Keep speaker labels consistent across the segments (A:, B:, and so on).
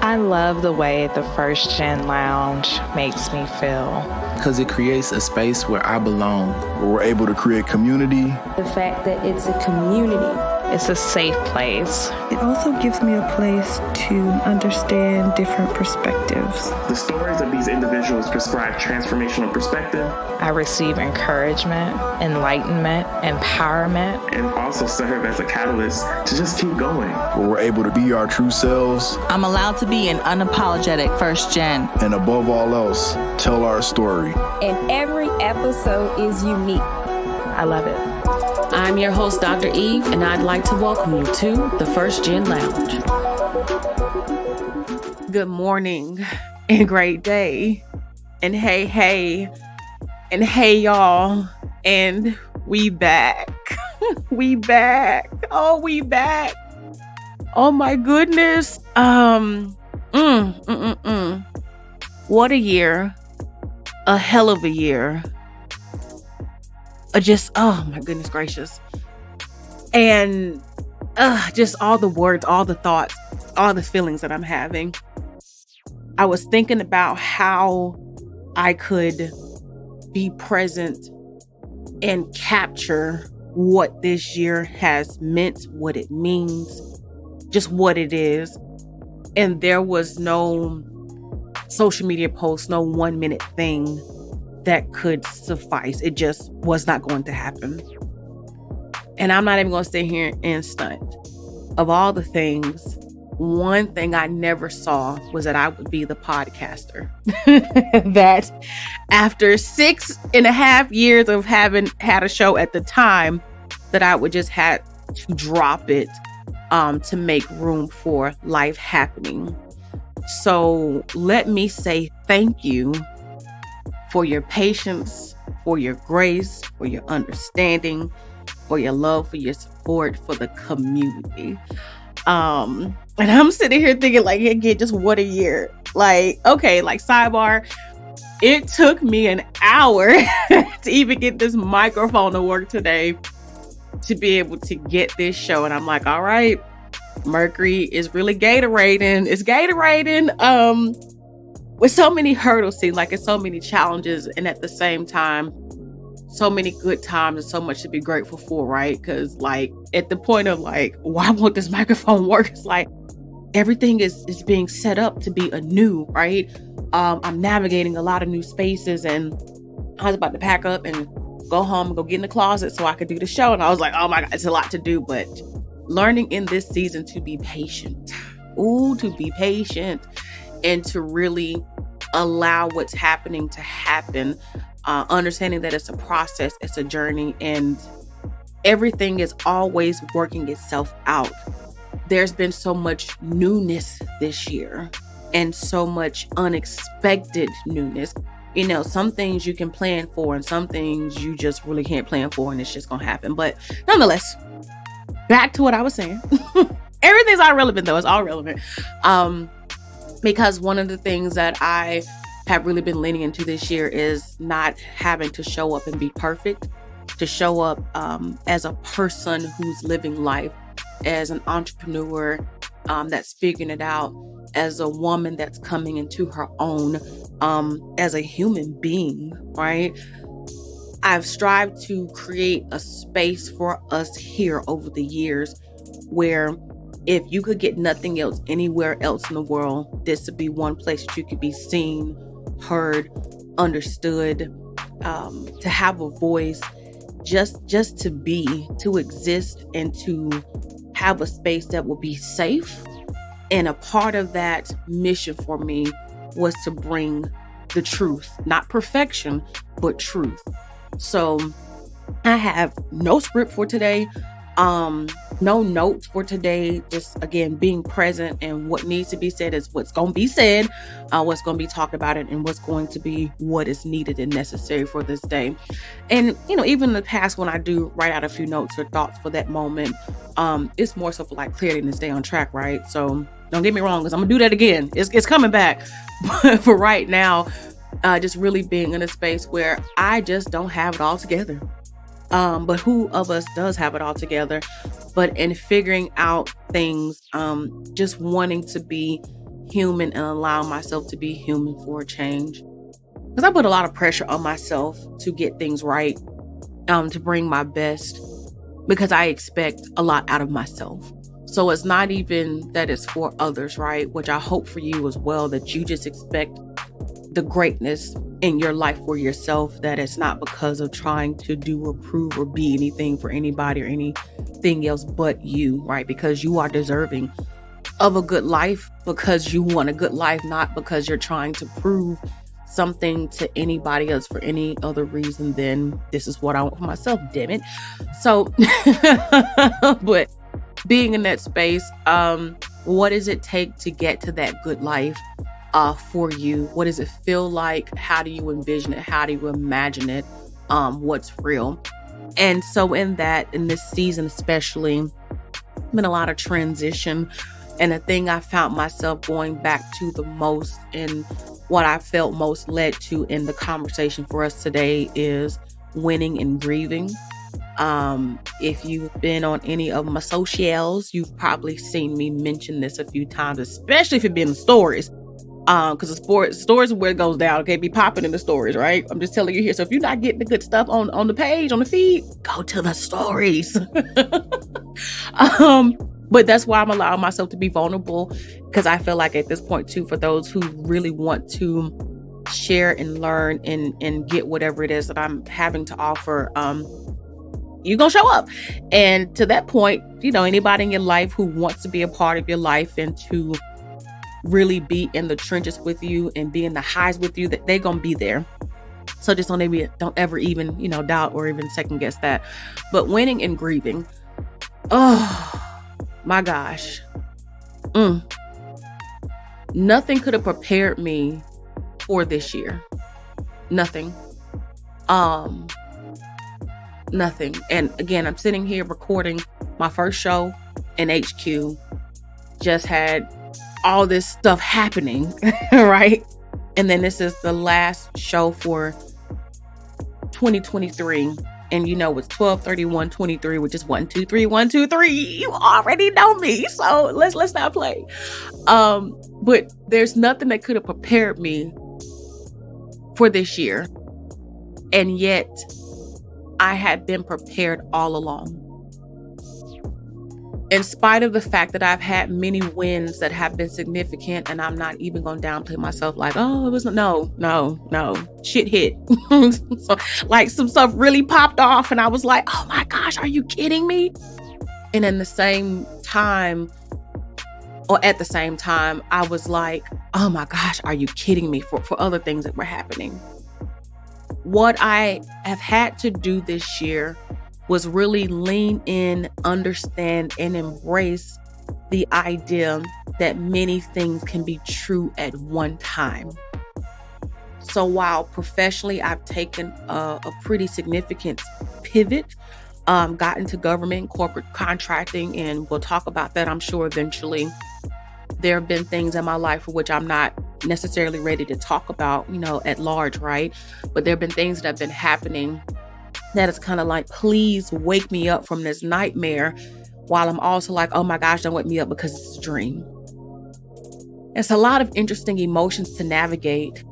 A: I love the way the First Gen Lounge makes me feel.
B: Because it creates a space where I belong.
C: Where we're able to create community.
D: The fact that it's a community.
A: It's a safe place.
E: It also gives me a place to understand different perspectives.
F: The stories of these individuals prescribe transformational perspective.
A: I receive encouragement, enlightenment, empowerment.
F: And also serve as a catalyst to just keep going.
C: Where we're able to be our true selves.
G: I'm allowed to be an unapologetic first gen.
C: And above all else, tell our story.
D: And every episode is unique.
A: I love it.
H: I'm your host, Dr. Eve, and I'd like to welcome you to the First Gen Lounge.
I: Good morning and great day. And hey, and hey, y'all. And we back. we back. Oh, we back. Oh my goodness. What a year. A hell of a year. Oh my goodness gracious. And just all the words, all the thoughts, all the feelings that I'm having. I was thinking about how I could be present and capture what this year has meant, what it means, just what it is. And there was no social media post, no 1 minute thing that could suffice. It just was not going to happen. And I'm not even going to sit here and stunt. Of all the things, one thing I never saw was that I would be the podcaster. That after 6.5 years of having had a show at the time, that I would just have to drop it to make room for life happening. So let me say thank you for your patience, for your grace, for your understanding, for your love, for your support, for the community. And I'm sitting here thinking like, again, just what a year. Like, okay, like sidebar, it took me an hour to even get this microphone to work today to be able to get this show. And I'm like, all right, Mercury is really Gatorading. It's Gatorading. With so many hurdles, seems like it's so many challenges, and at the same time, so many good times and so much to be grateful for, right? Because like at the point of like, why won't this microphone work? It's like everything is being set up to be anew, right? I'm navigating a lot of new spaces, and I was about to pack up and go home and go get in the closet so I could do the show. And I was like, oh my God, it's a lot to do, but learning in this season to be patient. To be patient. And to really allow what's happening to happen, understanding that it's a process, it's a journey, and everything is always working itself out. There's been so much newness this year and so much unexpected newness. You know, some things you can plan for and some things you just really can't plan for, and it's just going to happen. But nonetheless, back to what I was saying. Everything's not relevant though. It's all relevant. Because one of the things that I have really been leaning into this year is not having to show up and be perfect, to show up as a person who's living life, as an entrepreneur that's figuring it out, as a woman that's coming into her own, as a human being, right? I've strived to create a space for us here over the years where if you could get nothing else anywhere else in the world, this would be one place that you could be seen, heard, understood, to have a voice, just to be, to exist, and to have a space that will be safe. And a part of that mission for me was to bring the truth, not perfection, but truth. So I have no script for today. No notes for today, just again, being present, and what needs to be said is what's going to be said, what's going to be talked about it, and what's going to be what is needed and necessary for this day. And, you know, even in the past, when I do write out a few notes or thoughts for that moment, it's more so for like clarity and to stay on track, right? So don't get me wrong, because I'm gonna do that again. It's coming back. But for right now, just really being in a space where I just don't have it all together. But who of us does have it all together? But in figuring out things, just wanting to be human and allow myself to be human for a change. Because I put a lot of pressure on myself to get things right, to bring my best, because I expect a lot out of myself. So it's not even that it's for others, right? Which I hope for you as well, that you just expect the greatness in your life for yourself, that it's not because of trying to do or prove or be anything for anybody or anything else but you, right? Because you are deserving of a good life, because you want a good life, not because you're trying to prove something to anybody else for any other reason than this is what I want for myself, damn it. So, but being in that space, what does it take to get to that good life for you? What does it feel like? How do you envision it? How do you imagine it? What's real? And so in this season especially, been a lot of transition. And the thing I found myself going back to the most, and what I felt most led to in the conversation for us today, is winning and grieving. If you've been on any of my socials, you've probably seen me mention this a few times, especially if you've been in stories. Because the stories are where it goes down. Okay, be popping in the stories, right? I'm just telling you here. So if you're not getting the good stuff on the page, on the feed, go to the stories. But that's why I'm allowing myself to be vulnerable, because I feel like at this point too, for those who really want to share and learn and get whatever it is that I'm having to offer, you're gonna show up. And to that point, anybody in your life who wants to be a part of your life and to really be in the trenches with you and be in the highs with you, that they're gonna be there. So just don't ever even doubt or even second guess that. But winning and grieving, oh my gosh, nothing could have prepared me for this year. Nothing. Nothing. And again, I'm sitting here recording my first show in HQ. Just had all this stuff happening, right? And then this is the last show for 2023. And it's 12/31/23, which is 1 2 3 1 2 3. You already know me, so let's not play. But there's nothing that could have prepared me for this year, and yet I had been prepared all along. In spite of the fact that I've had many wins that have been significant, and I'm not even going to downplay myself like, oh, it was no, shit hit. So like some stuff really popped off and I was like, oh my gosh, are you kidding me? And in the same time, or at the same time, I was like, oh my gosh, are you kidding me, for other things that were happening. What I have had to do this year was really lean in, understand, and embrace the idea that many things can be true at one time. So while professionally I've taken a pretty significant pivot, got into government, corporate contracting, and we'll talk about that, I'm sure, eventually. There have been things in my life for which I'm not necessarily ready to talk about, at large, right? But there have been things that have been happening that is kind of like, please wake me up from this nightmare, while I'm also like, oh my gosh, don't wake me up because it's a dream. It's a lot of interesting emotions to navigate,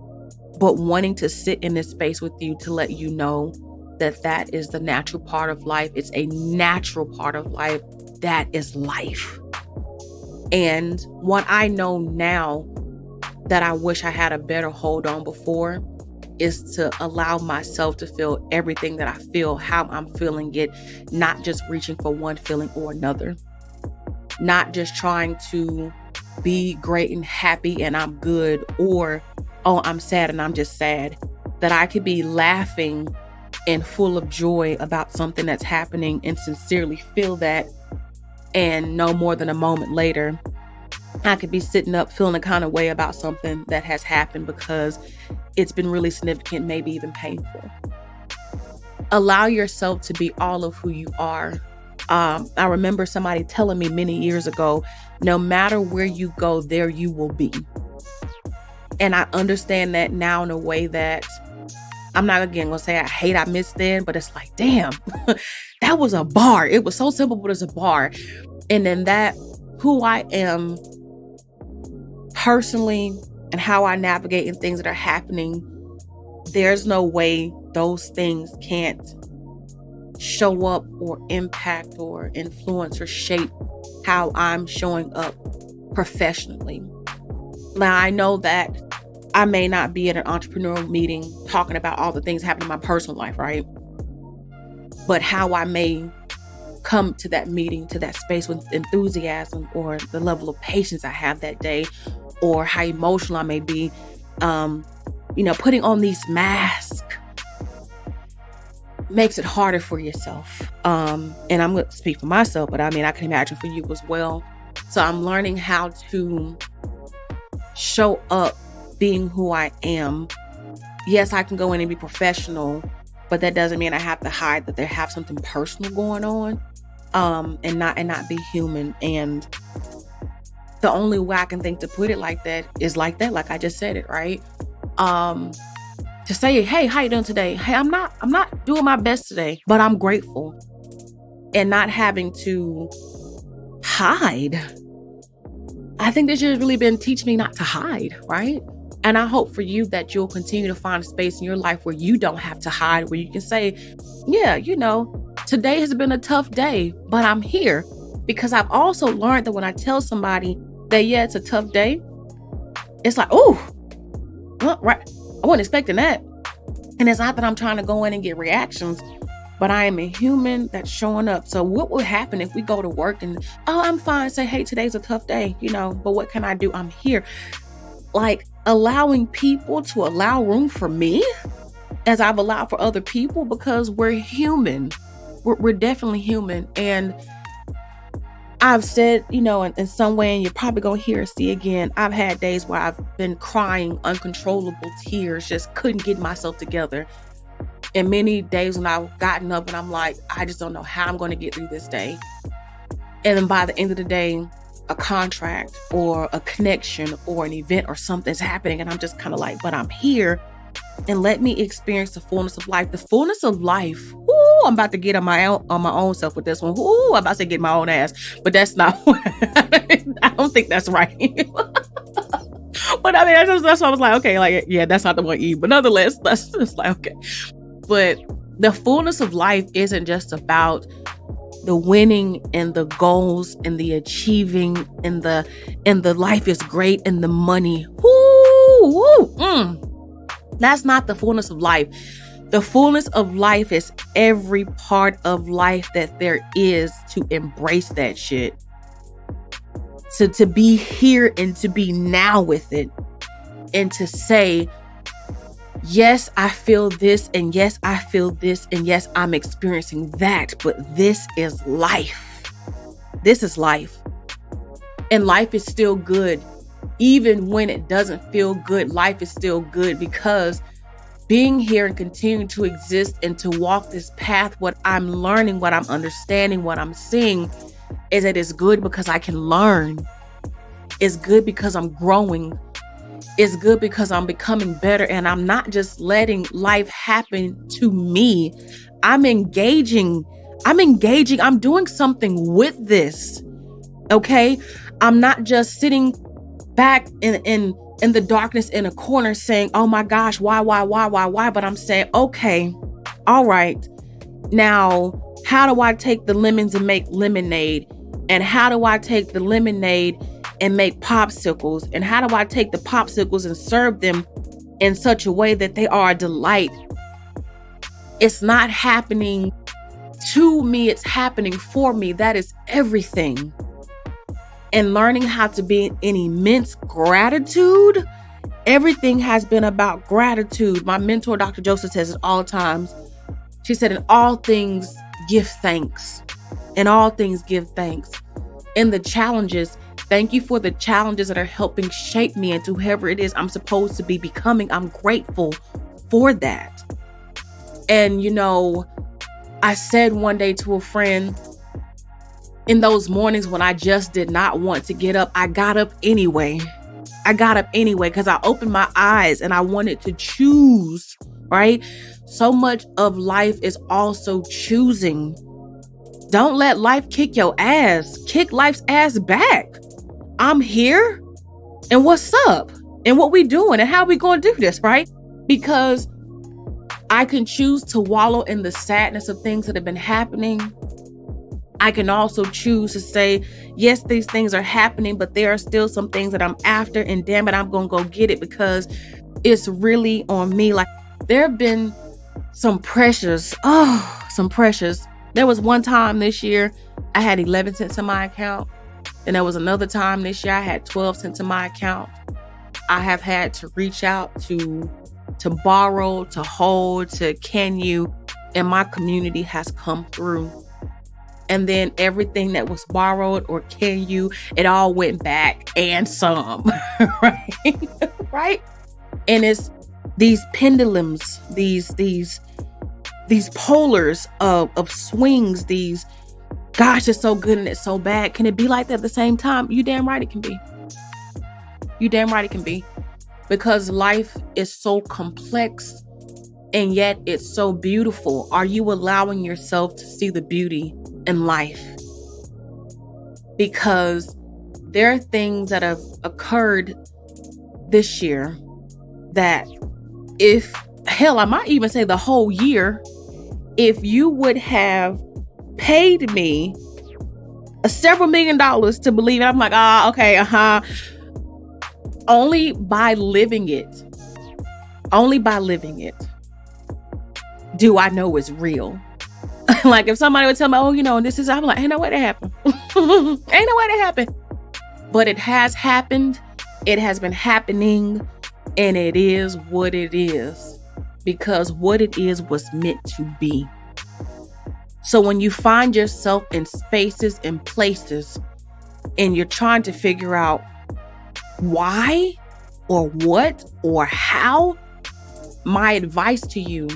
I: but wanting to sit in this space with you to let you know that that is the natural part of life. It's a natural part of life. That is life. And what I know now that I wish I had a better hold on before is to allow myself to feel everything that I feel, how I'm feeling it, not just reaching for one feeling or another, not just trying to be great and happy and I'm good, or, oh, I'm sad and I'm just sad. That I could be laughing and full of joy about something that's happening and sincerely feel that, and no more than a moment later, I could be sitting up feeling a kind of way about something that has happened because it's been really significant, maybe even painful. Allow yourself to be all of who you are. I remember somebody telling me many years ago, no matter where you go, there you will be. And I understand that now in a way that I'm not again gonna say I missed then, but it's like, damn, that was a bar. It was so simple, but it's a bar. And then that who I am personally and how I navigate and things that are happening, there's no way those things can't show up or impact or influence or shape how I'm showing up professionally. Now, I know that I may not be at an entrepreneurial meeting talking about all the things happening in my personal life, right? But how I may come to that meeting, to that space with enthusiasm, or the level of patience I have that day, or how emotional I may be, putting on these masks makes it harder for yourself. And I'm going to speak for myself, but I mean, I can imagine for you as well. So I'm learning how to show up being who I am. Yes, I can go in and be professional, but that doesn't mean I have to hide that they have something personal going on, and not be human. And the only way I can think to put it like that is like that, like I just said it, right? To say, hey, how you doing today? Hey, I'm not doing my best today, but I'm grateful. And not having to hide. I think this year has really been teaching me not to hide, right? And I hope for you that you'll continue to find a space in your life where you don't have to hide, where you can say, yeah, today has been a tough day, but I'm here. Because I've also learned that when I tell somebody that, yeah, it's a tough day, it's like, oh, well, right. I wasn't expecting that. And it's not that I'm trying to go in and get reactions, but I am a human that's showing up. So what would happen if we go to work and, oh, I'm fine. Say, hey, today's a tough day, but what can I do? I'm here. Like allowing people to allow room for me as I've allowed for other people, because we're human. We're definitely human. And I've said, in some way, and you're probably going to hear or see again, I've had days where I've been crying uncontrollable tears, just couldn't get myself together. And many days when I've gotten up and I'm like, I just don't know how I'm going to get through this day. And then by the end of the day, a contract or a connection or an event or something's happening. And I'm just kind of like, but I'm here, and let me experience the fullness of life. The fullness of life. Ooh, I'm about to get on my own self with this one. Ooh, I'm about to say get my own ass, but that's not what I don't think that's right. But I mean, that's why I was like, okay, like, yeah, that's not the one Eve, but nonetheless, that's just like, okay. But the fullness of life isn't just about the winning and the goals and the achieving and the life is great and the money. That's not the fullness of life. The fullness of life is every part of life that there is, to embrace that shit. To be here and to be now with it. And to say, yes, I feel this, and yes, I feel this, and yes, I'm experiencing that, but this is life. This is life. And life is still good. Even when it doesn't feel good, life is still good, because being here and continuing to exist and to walk this path, what I'm learning, what I'm understanding, what I'm seeing, is that it's good because I can learn. It's good because I'm growing. It's good because I'm becoming better, and I'm not just letting life happen to me. I'm engaging. I'm doing something with this. Okay? I'm not just sitting back in the darkness in a corner saying, oh my gosh, why? But I'm saying, okay, all right. Now, how do I take the lemons and make lemonade? And how do I take the lemonade and make popsicles? And how do I take the popsicles and serve them in such a way that they are a delight? It's not happening to me, it's happening for me. That is everything. And learning how to be in immense gratitude. Everything has been about gratitude. My mentor, Dr. Joseph, says it all the times. She said, in all things, give thanks. In all things, give thanks. In the challenges, thank you for the challenges that are helping shape me into whoever it is I'm supposed to be becoming. I'm grateful for that. And, I said one day to a friend, in those mornings when I just did not want to get up, I got up anyway. Because I opened my eyes and I wanted to choose, right? So much of life is also choosing. Don't let life kick your ass. Kick life's ass back. I'm here. and what's up and what we doing and how we going to do this, right? Because I can choose to wallow in the sadness of things that have been happening. I can also choose to say, yes, these things are happening, but there are still some things that I'm after, and damn it, I'm going to go get it because it's really on me. Like, there have been some pressures. Some pressures. There was one time this year I had 11 cents in my account. And there was another time this year I had 12 cents in my account. I have had to reach out to borrow, to hold, to can you, and my community has come through. And then everything that was borrowed or can you, it all went back and some, right? Right? And it's these pendulums, these polars of swings, these, gosh, it's so good and it's so bad. Can it be like that at the same time? You damn right it can be. You damn right it can be. Because life is so complex and yet it's so beautiful. Are you allowing yourself to see the beauty in life? Because there are things that have occurred this year that I might even say the whole year, if you would have paid me several $1 million to believe it, I'm like, okay, only by living it do I know it's real. Like, if somebody would tell me, this is, I'm like, ain't no way that happened. Ain't no way that happened. But it has happened. It has been happening. And it is what it is. Because what it is was meant to be. So when you find yourself in spaces and places and you're trying to figure out why or what or how, my advice to you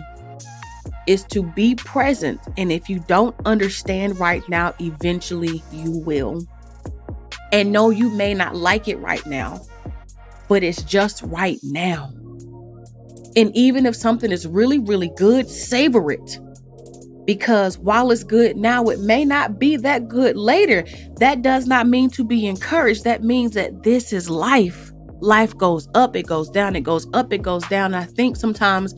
I: is to be present. And if you don't understand right now, eventually you will. And no, you may not like it right now, but it's just right now. And even if something is really, really good, savor it. Because while it's good now, it may not be that good later. That does not mean to be encouraged. That means that this is life. Life goes up, it goes down, it goes up, it goes down. And I think sometimes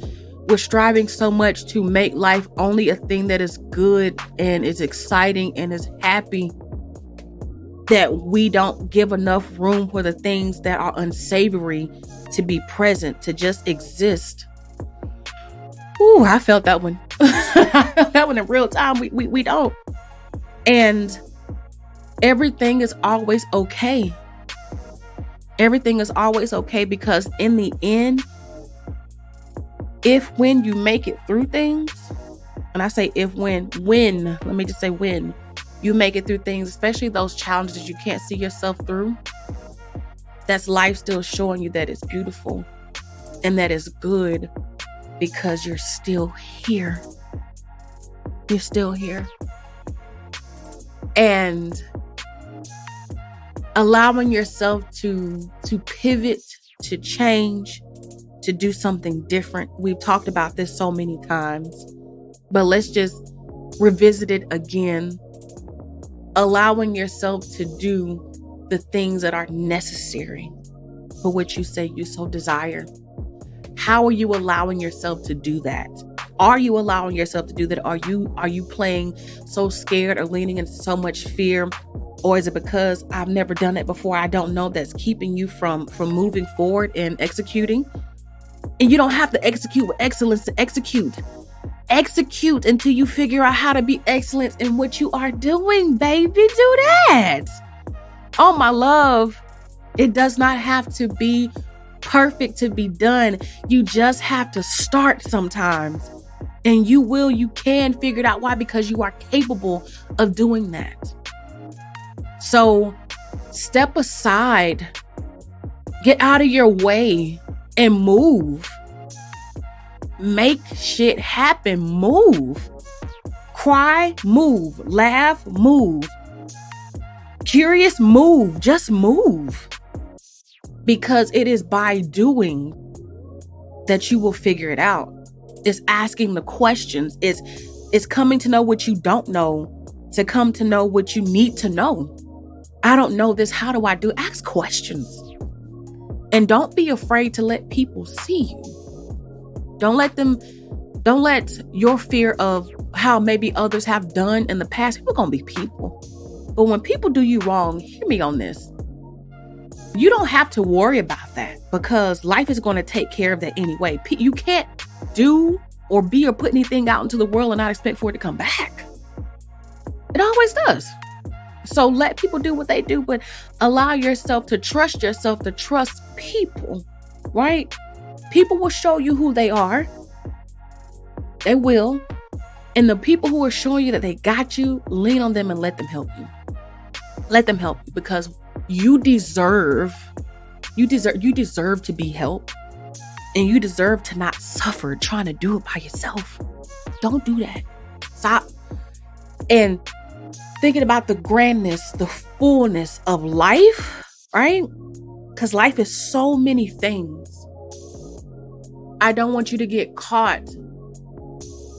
I: we're striving so much to make life only a thing that is good and is exciting and is happy that we don't give enough room for the things that are unsavory to be present, to just exist. Ooh, I felt that one. I felt that one in real time. We don't. And everything is always okay. Everything is always okay, because in the end, when you make it through things, and I say when you make it through things, especially those challenges you can't see yourself through, that's life still showing you that it's beautiful and that it's good, because you're still here. You're still here. And allowing yourself to pivot, to change, to do something different. We've talked about this so many times, but let's just revisit it again. Allowing yourself to do the things that are necessary for what you say you so desire. How are you allowing yourself to do that? Are you allowing yourself to do that? Are you playing so scared or leaning into so much fear? Or is it because I've never done it before, I don't know, that's keeping you from moving forward and executing? And you don't have to execute with excellence to execute. Execute until you figure out how to be excellent in what you are doing, baby. Do that. Oh, my love. It does not have to be perfect to be done. You just have to start sometimes. And you can figure it out. Why? Because you are capable of doing that. So step aside, get out of your way and move. Make shit happen. Move. Cry, move. Laugh, move. Curious, move. Just move. Because it is by doing that you will figure it out. It's asking the questions. It's coming to know what you don't know, to come to know what you need to know. I don't know this. How do I do? Ask questions. And don't be afraid to let people see you. Don't let your fear of how maybe others have done in the past. People gonna be people. But when people do you wrong, hear me on this. You don't have to worry about that because life is going to take care of that anyway. You can't do or be or put anything out into the world and not expect for it to come back. It always does. So let people do what they do, but allow yourself to trust people, right? People will show you who they are. They will. And the people who are showing you that they got you, lean on them and let them help you. Let them help you because you deserve to be helped, and you deserve to not suffer trying to do it by yourself. Don't do that. Stop. And thinking about the grandness, the fullness of life, right? Because life is so many things. I don't want you to get caught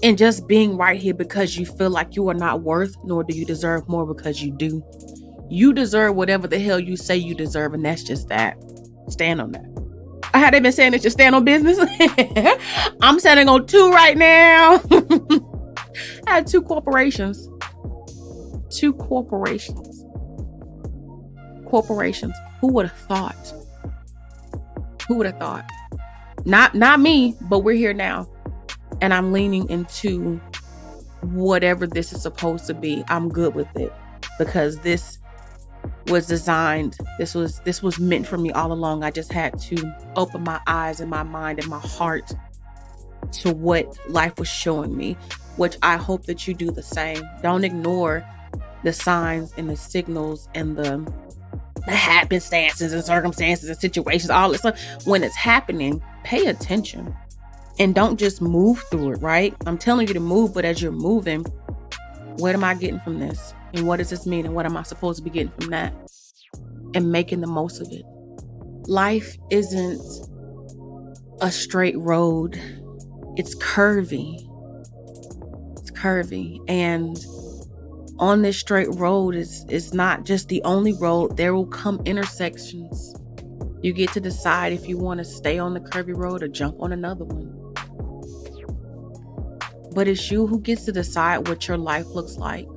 I: in just being right here because you feel like you are not worth, nor do you deserve more because you do. You deserve whatever the hell you say you deserve, and that's just that. Stand on that. How they been saying that you stand on business? I'm standing on 2 right now. I had 2 corporations. 2 corporations. Corporations. Who would have thought? Who would have thought? Not me, but we're here now. And I'm leaning into whatever this is supposed to be. I'm good with it because this was designed. This was meant for me all along. I just had to open my eyes and my mind and my heart to what life was showing me, which I hope that you do the same. Don't ignore the signs and the signals and the happenstances and circumstances and situations, all this stuff. When it's happening, pay attention and don't just move through it, right? I'm telling you to move, but as you're moving, what am I getting from this? And what does this mean? And what am I supposed to be getting from that? And making the most of it. Life isn't a straight road. It's curvy. It's curvy. And on this straight road is not just the only road. There will come intersections. You get to decide if you want to stay on the curvy road or jump on another one. But it's you who gets to decide what your life looks like.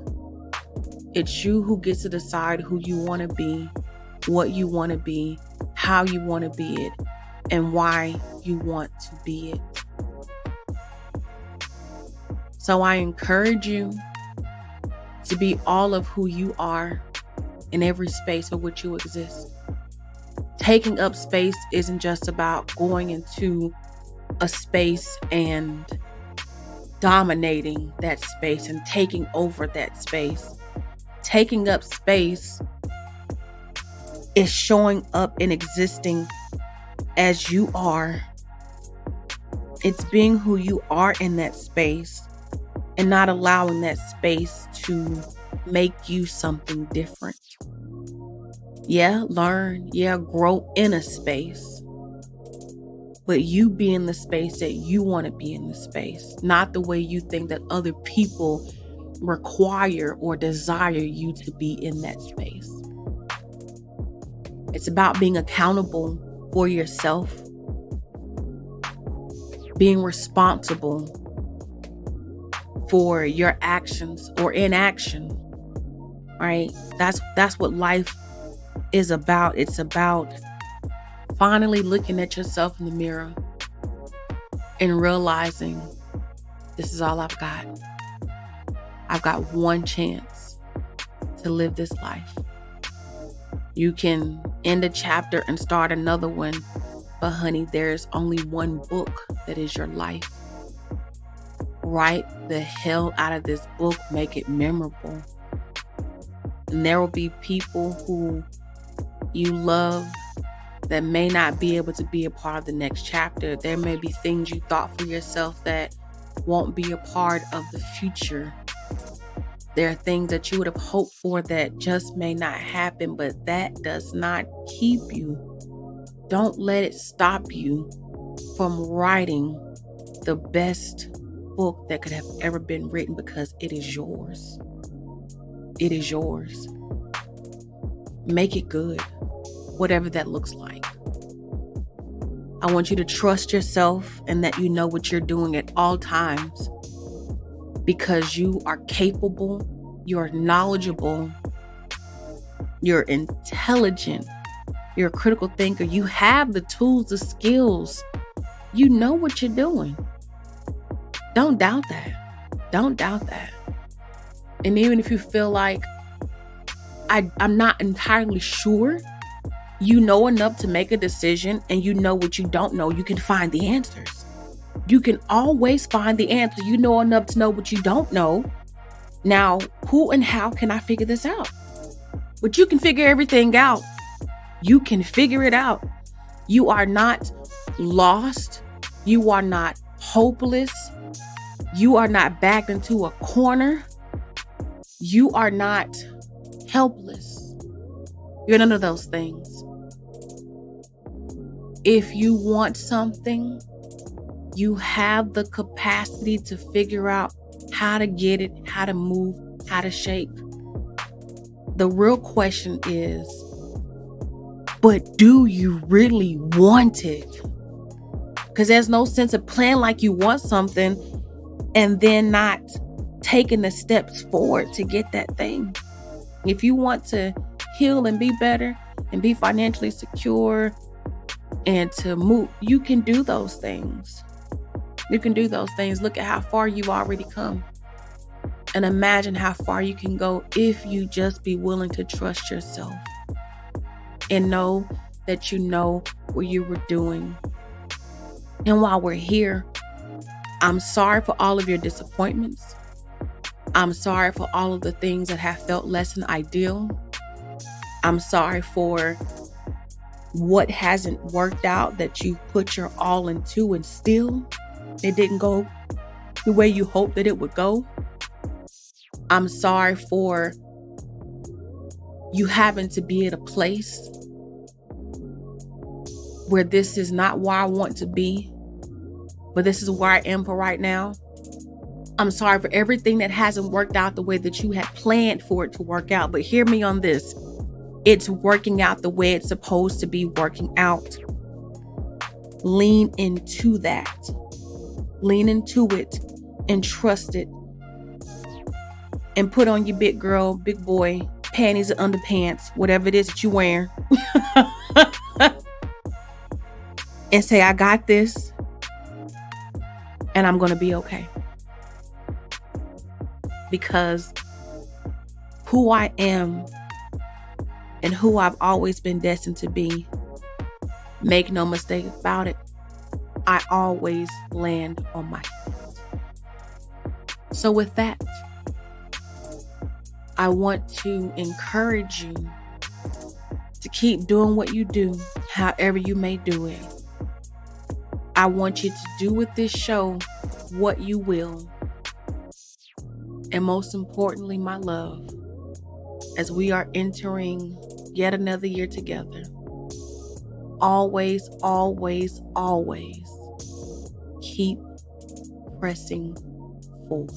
I: It's you who gets to decide who you want to be, what you want to be, how you want to be it, and why you want to be it. So I encourage you to be all of who you are in every space of which you exist. Taking up space isn't just about going into a space and dominating that space and taking over that space. Taking up space is showing up and existing as you are. It's being who you are in that space and not allowing that space to make you something different. Yeah, learn. Yeah, grow in a space. But you be in the space that you want to be in the space, not the way you think that other people require or desire you to be in that space. It's about being accountable for yourself, being responsible for your actions or inaction, right? That's what life is about. It's about finally looking at yourself in the mirror and realizing this is all I've got. I've got one chance to live this life. You can end a chapter and start another one, but honey, there's only one book that is your life. Write the hell out of this book, make it memorable. And there will be people who you love that may not be able to be a part of the next chapter. There may be things you thought for yourself that won't be a part of the future. There are things that you would have hoped for that just may not happen, but that does not keep you. Don't let it stop you from writing the best book that could have ever been written, because it is yours. It is yours. Make it good, whatever that looks like. I want you to trust yourself and that you know what you're doing at all times, because you are capable, you're knowledgeable, you're intelligent, you're a critical thinker. You have the tools, the skills. You know what you're doing. Don't doubt that. Don't doubt that. And even if you feel like I'm not entirely sure, you know enough to make a decision and you know what you don't know, you can find the answers. You can always find the answer. You know enough to know what you don't know. Now, who and how can I figure this out? But you can figure everything out. You can figure it out. You are not lost. You are not hopeless. You are not backed into a corner. You are not helpless. You're none of those things. If you want something, you have the capacity to figure out how to get it, how to move, how to shape. The real question is, but do you really want it? Because there's no sense of playing like you want something and then not taking the steps forward to get that thing. If you want to heal and be better and be financially secure and to move, you can do those things. You can do those things. Look at how far you've already come. And imagine how far you can go if you just be willing to trust yourself and know that you know what you were doing. And while we're here, I'm sorry for all of your disappointments. I'm sorry for all of the things that have felt less than ideal. I'm sorry for what hasn't worked out that you put your all into and still it didn't go the way you hoped that it would go. I'm sorry for you having to be at a place where this is not where I want to be, but this is where I am for right now. I'm sorry for everything that hasn't worked out the way that you had planned for it to work out. But hear me on this. It's working out the way it's supposed to be working out. Lean into that. Lean into it and trust it. And put on your big girl, big boy, panties and underpants, whatever it is that you're wearing. And say, I got this. And I'm going to be okay. Because who I am and who I've always been destined to be, make no mistake about it, I always land on my feet. So with that, I want to encourage you to keep doing what you do, however you may do it. I want you to do with this show what you will. And most importantly, my love, as we are entering yet another year together, always, always, always keep pressing forward.